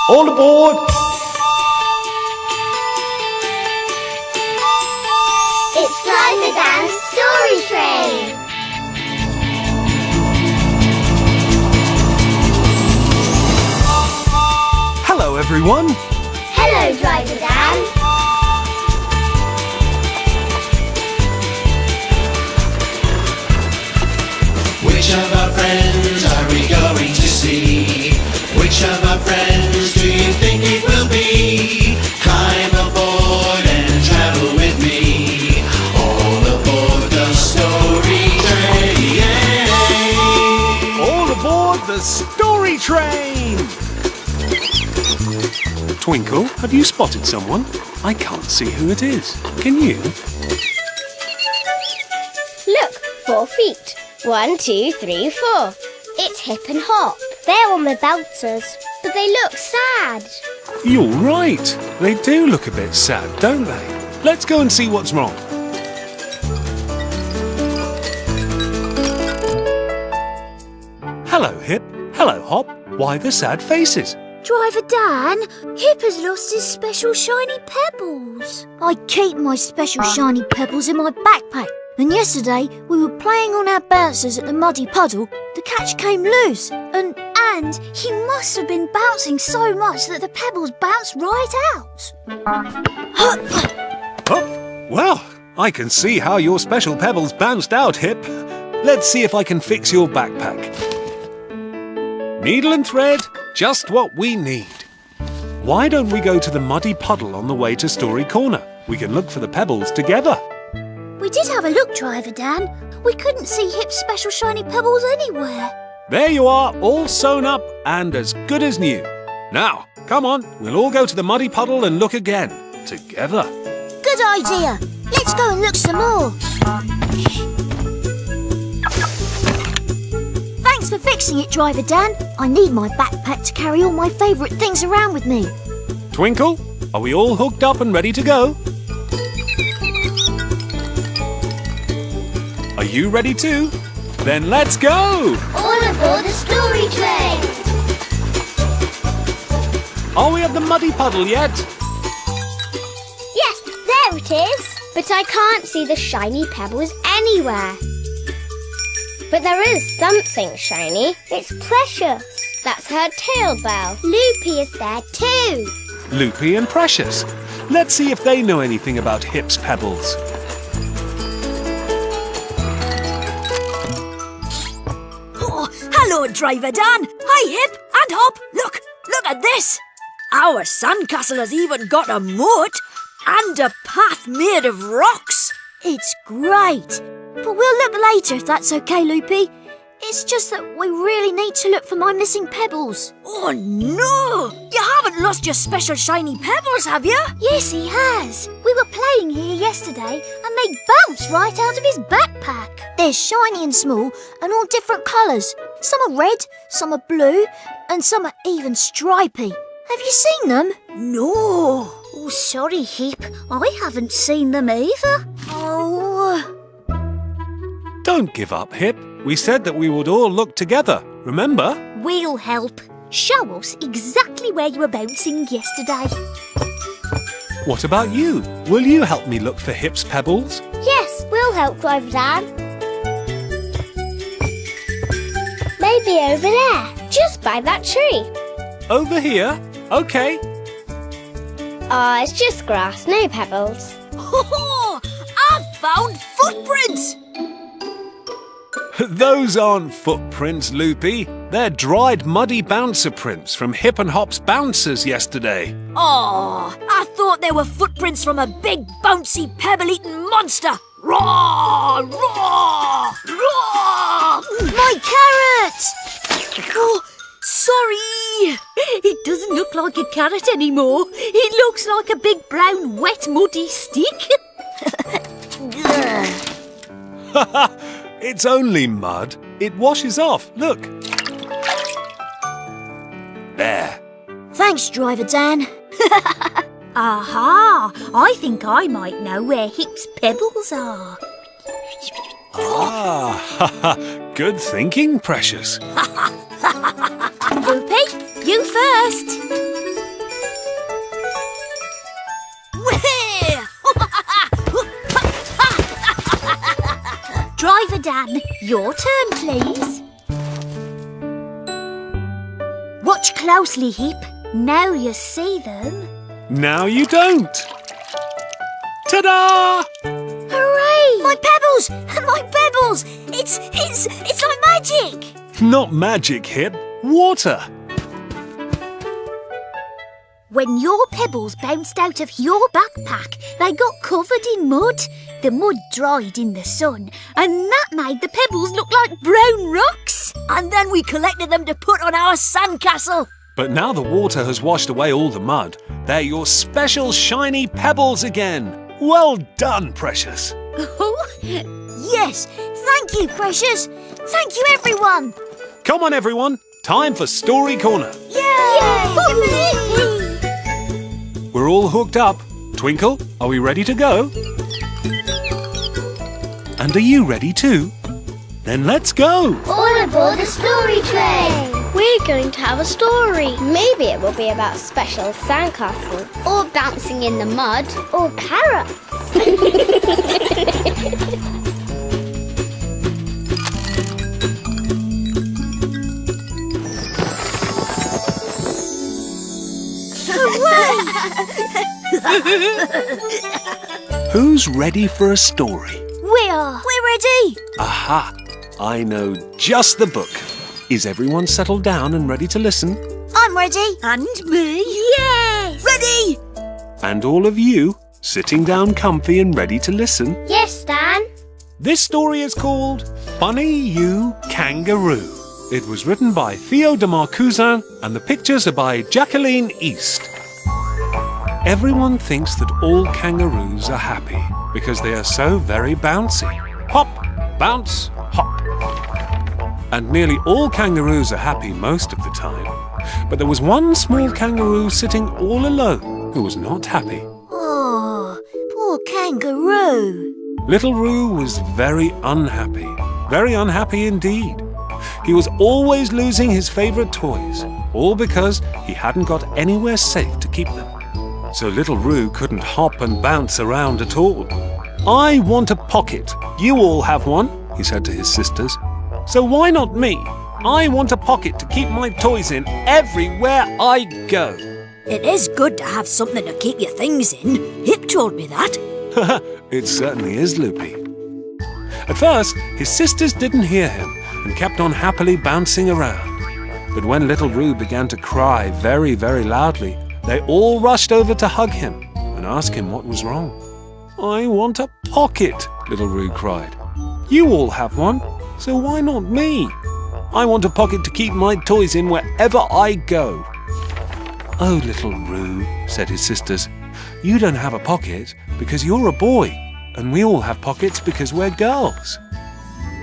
All aboard! It's Driver Dan's Story Train! Hello, everyone! Hello, Driver Dan! Which of our friends are we going to see? Which of our friends do you think it will be? Climb aboard and travel with me. All aboard the story train. All aboard the Story Train! Twinkle, have you spotted someone? I can't see who it is. Can you? Look, 4 feet. 1, 2, 3, 4. It's Hip and Hop. They're on the bouncers, but they look sad. You're right. They do look a bit sad, don't they? Let's go and see what's wrong. Hello, Hip. Hello, Hop. Why the sad faces? Driver Dan, Hip has lost his special shiny pebbles. I keep my special shiny pebbles in my backpack. And yesterday, we were playing on our bouncers at the muddy puddle. The catch came loose and he must have been bouncing so much that the pebbles bounced right out. Oh, well, I can see how your special pebbles bounced out, Hip. Let's see if I can fix your backpack. Needle and thread, just what we need. Why don't we go to the muddy puddle on the way to Story Corner? We can look for the pebbles together. We did have a look, Driver Dan. We couldn't see Hip's special shiny pebbles anywhere. There you are, all sewn up and as good as new. Now, come on, we'll all go to the muddy puddle and look again. Together. Good idea. Let's go and look some more. Thanks for fixing it, Driver Dan. I need my backpack to carry all my favourite things around with me. Twinkle, are we all hooked up and ready to go? Are you ready too? Then let's go! All aboard the Story Train! Are we at the muddy puddle yet? Yes, there it is! But I can't see the shiny pebbles anywhere. But there is something shiny. It's Precious. That's her tail bell. Loopy is there too. Loopy and Precious. Let's see if they know anything about Hip's pebbles. Oh, hello, Driver Dan. Hi, Hip and Hop. Look at this. Our sandcastle has even got a moat and a path made of rocks. It's great. But we'll look later if that's okay, Loopy. It's just that we really need to look for my missing pebbles. Oh, no! You haven't lost your special shiny pebbles, have you? Yes, he has. We were playing here yesterday and they bounced right out of his backpack. They're shiny and small and all different colours. Some are red, some are blue, and some are even stripy. Have you seen them? No. Oh, sorry, Hip. I haven't seen them either. Oh... Don't give up, Hip. We said that we would all look together, remember? We'll help. Show us exactly where you were bouncing yesterday. What about you? Will you help me look for Hip's pebbles? Yes, we'll help, Driver Dan. Maybe over there, just by that tree. Over here? Okay. Oh, it's just grass, no pebbles. Ho-ho! I've found footprints! Those aren't footprints, Loopy. They're dried, muddy bouncer prints from Hip and Hop's bouncers yesterday. Oh, I thought they were footprints from a big, bouncy, pebble-eating monster. Roar! Roar! Roar! My carrot! Oh, sorry. It doesn't look like a carrot anymore. It looks like a big, brown, wet, muddy stick. It's only mud. It washes off. Look. There. Thanks, Driver Dan. Aha! I think I might know where Hip's pebbles are. Ah, good thinking, Precious. Loopy, you first. Dan. Your turn, please. Watch closely, Hip. Now you see them. Now you don't. Ta-da! Hooray! My pebbles! My pebbles! It's like magic! Not magic, Hip. Water. When your pebbles bounced out of your backpack, they got covered in mud. The mud dried in the sun, and that made the pebbles look like brown rocks. And then we collected them to put on our sandcastle. But now the water has washed away all the mud. They're your special shiny pebbles again. Well done, Precious. Oh, yes. Thank you, Precious. Thank you, everyone. Come on, everyone. Time for Story Corner. Yay! We're all hooked up. Twinkle, are we ready to go? And are you ready too? Then let's go. All aboard the story train. We're going to have a story. Maybe it will be about special sandcastles, or bouncing in the mud, or carrots. Who's ready for a story? We are. We're ready. Aha! I know just the book. Is everyone settled down and ready to listen? I'm ready. And me. Yes. Ready. And all of you sitting down comfy and ready to listen? Yes, Dan. This story is called Funny You Kangaroo. It was written by Theo de Marcousin and the pictures are by Jacqueline East. Everyone thinks that all kangaroos are happy because they are so very bouncy. Hop, bounce, hop. And nearly all kangaroos are happy most of the time. But there was one small kangaroo sitting all alone who was not happy. Oh, poor kangaroo. Little Roo was very unhappy indeed. He was always losing his favourite toys, all because he hadn't got anywhere safe to keep them. So Little Roo couldn't hop and bounce around at all. I want a pocket. You all have one, he said to his sisters. So why not me? I want a pocket to keep my toys in everywhere I go. It is good to have something to keep your things in. Hip told me that. It certainly is, Loopy. At first, his sisters didn't hear him and kept on happily bouncing around. But when Little Roo began to cry very, very loudly, they all rushed over to hug him and ask him what was wrong. I want a pocket, Little Roo cried. You all have one, so why not me? I want a pocket to keep my toys in wherever I go. Oh, Little Roo, said his sisters, you don't have a pocket because you're a boy, and we all have pockets because we're girls.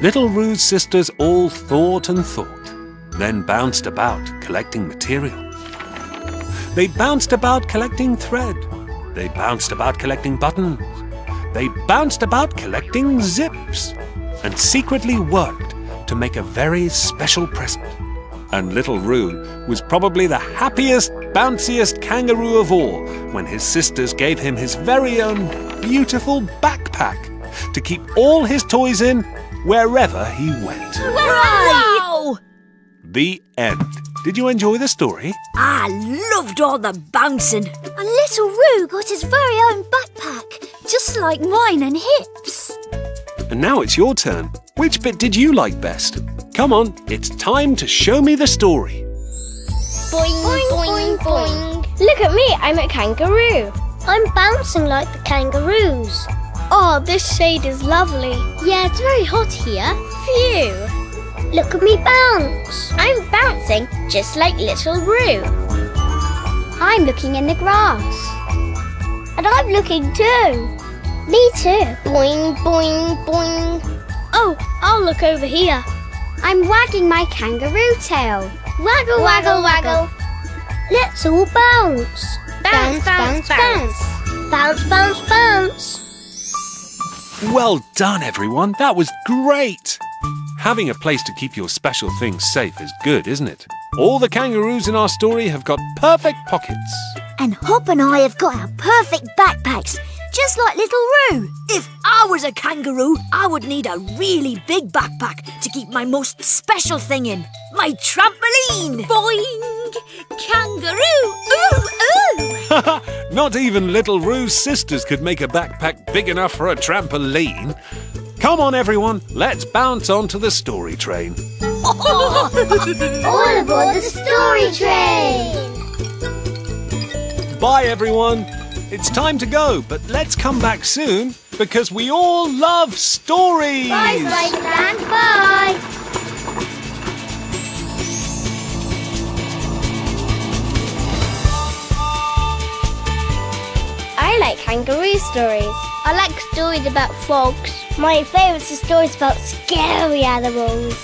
Little Roo's sisters all thought and thought, then bounced about collecting material. They bounced about collecting thread. They bounced about collecting buttons. They bounced about collecting zips and secretly worked to make a very special present. And Little Roo was probably the happiest, bounciest kangaroo of all when his sisters gave him his very own beautiful backpack to keep all his toys in wherever he went. Wow! The end. Did you enjoy the story? I loved all the bouncing. And Little Roo got his very own backpack, just like mine and Hip's. And now it's your turn. Which bit did you like best? Come on, it's time to show me the story. Boing, boing, boing, boing. Look at me, I'm a kangaroo. I'm bouncing like the kangaroos. Oh, this shade is lovely. Yeah, it's very hot here. Phew. Look at me bounce. I'm bouncing just like Little Roo. I'm looking in the grass. And I'm looking too. Me too. Boing, boing, boing. Oh, I'll look over here. I'm wagging my kangaroo tail. Waggle, waggle, waggle. Let's all bounce. Bounce, bounce, bounce. Bounce, bounce, bounce. Well done, everyone. That was great. Having a place to keep your special things safe is good, isn't it? All the kangaroos in our story have got perfect pockets. And Hop and I have got our perfect backpacks, just like little Roo. If I was a kangaroo, I would need a really big backpack to keep my most special thing in. My trampoline! Boing! Kangaroo! Ooh, ooh! Not even little Roo's sisters could make a backpack big enough for a trampoline. Come on, everyone, let's bounce onto the story train. All aboard the story train! Bye, everyone. It's time to go, but let's come back soon because we all love stories. Bye, Driver Dan. Bye. I like kangaroo stories. I like stories about frogs. My favourite is stories about scary animals.